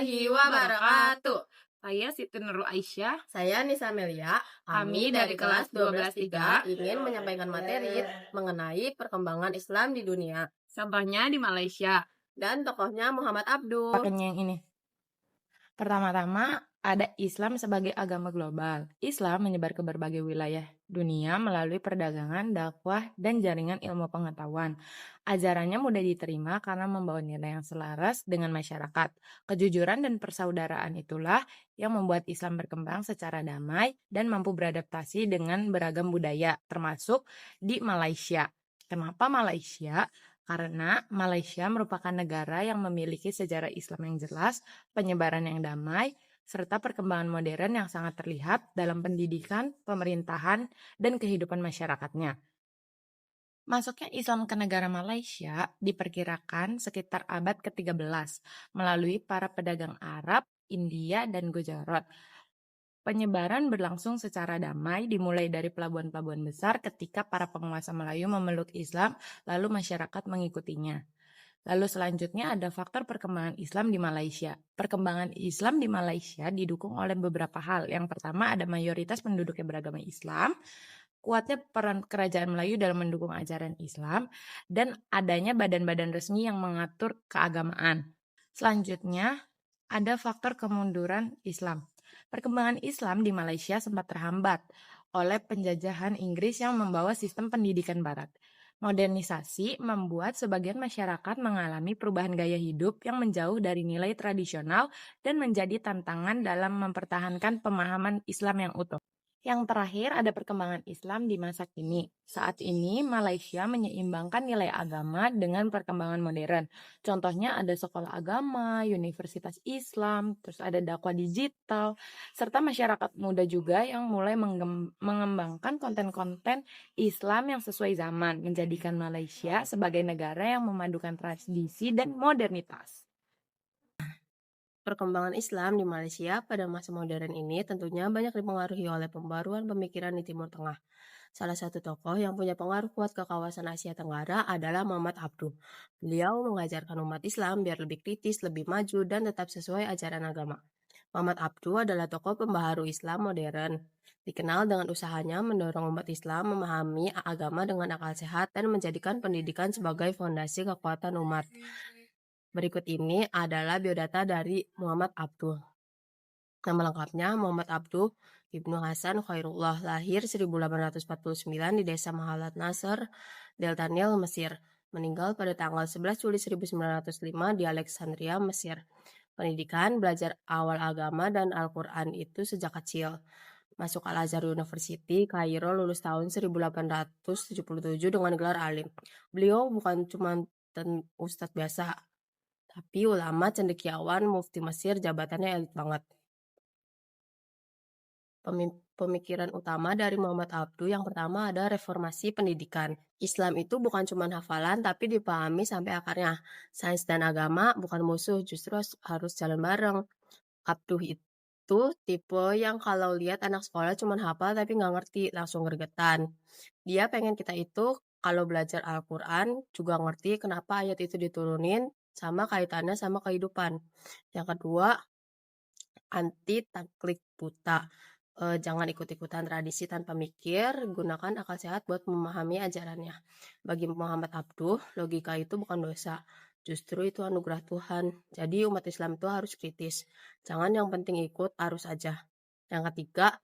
warahmatullahi wabarakatuh. Saya Siti Nurul Aisyah. Saya Nisa Melia. Kami dari kelas 12-3 ingin menyampaikan materi mengenai perkembangan Islam di dunia Sampahnya di Malaysia. dan tokohnya Muhammad Abduh. Pakainya yang ini. Pertama-tama, ada Islam sebagai agama global. Islam menyebar ke berbagai wilayah dunia melalui perdagangan, dakwah, dan jaringan ilmu pengetahuan. Ajarannya mudah diterima karena membawa nilai yang selaras dengan masyarakat. Kejujuran dan persaudaraan itulah yang membuat Islam berkembang secara damai dan mampu beradaptasi dengan beragam budaya, termasuk di Malaysia. Kenapa Malaysia? Karena Malaysia merupakan negara yang memiliki sejarah Islam yang jelas, penyebaran yang damai, serta perkembangan modern yang sangat terlihat dalam pendidikan, pemerintahan, dan kehidupan masyarakatnya. Masuknya Islam ke negara Malaysia diperkirakan sekitar abad ke-13 melalui para pedagang Arab, India, dan Gujarat. Penyebaran berlangsung secara damai dimulai dari pelabuhan-pelabuhan besar ketika para penguasa Melayu memeluk Islam, lalu masyarakat mengikutinya. Lalu selanjutnya ada faktor perkembangan Islam di Malaysia. Perkembangan Islam di Malaysia didukung oleh beberapa hal. Yang pertama ada mayoritas penduduk yang beragama Islam, kuatnya peran kerajaan Melayu dalam mendukung ajaran Islam, dan adanya badan-badan resmi yang mengatur keagamaan. Selanjutnya ada faktor kemunduran Islam. Perkembangan Islam di Malaysia sempat terhambat oleh penjajahan Inggris yang membawa sistem pendidikan barat. Modernisasi membuat sebagian masyarakat mengalami perubahan gaya hidup yang menjauh dari nilai tradisional dan menjadi tantangan dalam mempertahankan pemahaman Islam yang utuh. Yang terakhir ada perkembangan Islam di masa kini. Saat ini Malaysia menyeimbangkan nilai agama dengan perkembangan modern. Contohnya ada sekolah agama, universitas Islam, terus ada dakwah digital, serta masyarakat muda juga yang mulai mengembangkan konten-konten Islam yang sesuai zaman, menjadikan Malaysia sebagai negara yang memadukan tradisi dan modernitas. Perkembangan Islam di Malaysia pada masa modern ini tentunya banyak dipengaruhi oleh pembaruan pemikiran di Timur Tengah. Salah satu tokoh yang punya pengaruh kuat ke kawasan Asia Tenggara adalah Muhammad Abduh. Beliau mengajarkan umat Islam biar lebih kritis, lebih maju, dan tetap sesuai ajaran agama. Muhammad Abduh adalah tokoh pembaharu Islam modern. Dikenal dengan usahanya mendorong umat Islam memahami agama dengan akal sehat dan menjadikan pendidikan sebagai fondasi kekuatan umat. Berikut ini adalah biodata dari Muhammad Abduh. Nama lengkapnya Muhammad Abduh Ibnu Hasan Khairullah, lahir 1849 di desa Mahalat Nasr, Delta Nil, Mesir. Meninggal pada tanggal 11 Juli 1905 di Alexandria, Mesir. Pendidikan, belajar awal agama dan Al-Quran itu sejak kecil. Masuk Al-Azhar University, Kairo, lulus tahun 1877 dengan gelar alim. Beliau bukan cuma ustadz biasa, tapi ulama, cendekiawan, mufti Mesir, jabatannya elit banget. Pemikiran utama dari Muhammad Abduh yang pertama ada reformasi pendidikan. Islam itu bukan cuma hafalan tapi dipahami sampai akarnya. Sains dan agama bukan musuh, justru harus jalan bareng. Abduh itu tipe yang kalau lihat anak sekolah cuma hafal tapi nggak ngerti, langsung gregetan. Dia pengen kita itu kalau belajar Al-Quran juga ngerti kenapa ayat itu diturunin sama kaitannya sama kehidupan. Yang kedua, anti taklid buta. Jangan ikut-ikutan tradisi tanpa mikir, gunakan akal sehat buat memahami ajarannya. Bagi Muhammad Abduh, logika itu bukan dosa, justru itu anugerah Tuhan. Jadi umat Islam itu harus kritis, jangan yang penting ikut arus aja. Yang ketiga,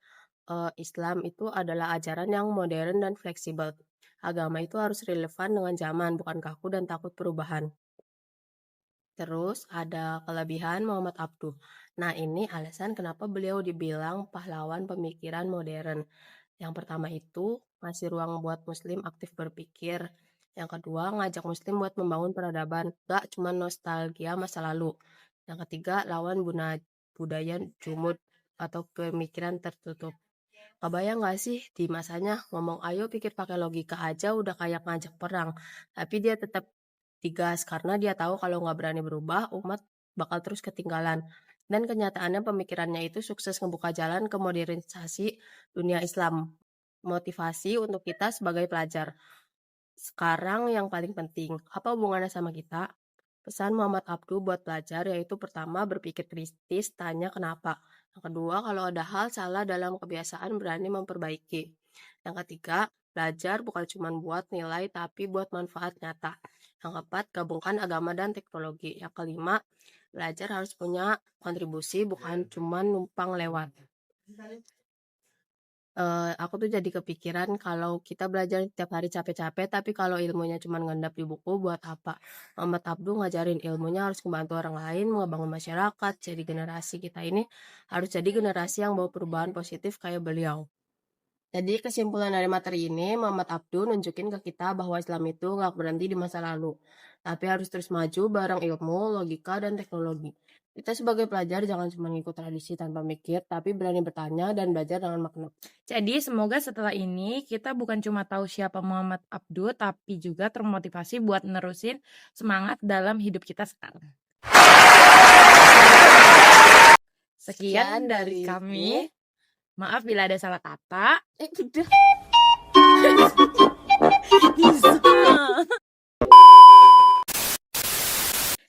Islam itu adalah ajaran yang modern dan fleksibel. Agama itu harus relevan dengan zaman, bukan kaku dan takut perubahan. Terus ada kelebihan Muhammad Abduh. Nah, ini alasan kenapa beliau dibilang pahlawan pemikiran modern. Yang pertama itu ngasih ruang buat muslim aktif berpikir. Yang kedua, ngajak muslim buat membangun peradaban, gak cuma nostalgia masa lalu. Yang ketiga, lawan budaya jumud atau pemikiran tertutup. Kebayang gak sih di masanya ngomong ayo pikir pakai logika aja udah kayak ngajak perang. Tapi dia tetap digas karena dia tahu kalau nggak berani berubah, umat bakal terus ketinggalan. Dan kenyataannya pemikirannya itu sukses ngebuka jalan ke modernisasi dunia Islam. Motivasi untuk kita sebagai pelajar. Sekarang yang paling penting, apa hubungannya sama kita? Pesan Muhammad Abduh buat pelajar yaitu pertama berpikir kritis, tanya kenapa. Yang kedua, kalau ada hal salah dalam kebiasaan berani memperbaiki. Yang ketiga, belajar bukan cuma buat nilai tapi buat manfaat nyata. Yang keempat, gabungkan agama dan teknologi. Yang kelima, belajar harus punya kontribusi bukan cuma numpang lewat. Aku tuh jadi kepikiran kalau kita belajar tiap hari capek-capek, tapi kalau ilmunya cuma ngendap di buku, buat apa? Muhammad Abduh ngajarin ilmunya harus membantu orang lain, ngebangun masyarakat. Jadi generasi kita ini harus jadi generasi yang bawa perubahan positif kayak beliau. Jadi kesimpulan dari materi ini, Muhammad Abduh nunjukin ke kita bahwa Islam itu nggak berhenti di masa lalu, tapi harus terus maju bareng ilmu, logika, dan teknologi. Kita sebagai pelajar jangan cuma ngikut tradisi tanpa mikir, tapi berani bertanya dan belajar dengan makna. Jadi semoga setelah ini kita bukan cuma tahu siapa Muhammad Abduh, tapi juga termotivasi buat nerusin semangat dalam hidup kita sekarang. Sekian dari kami. Maaf bila ada salah kata. Udah.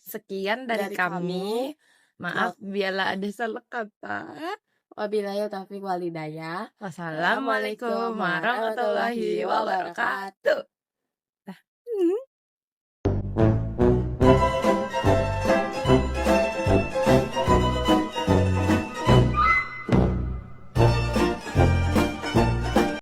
Sekian dari kami. Maaf bila ada salah kata. Wabillahi taufiq walhidayah. Wassalamualaikum warahmatullahi wabarakatuh.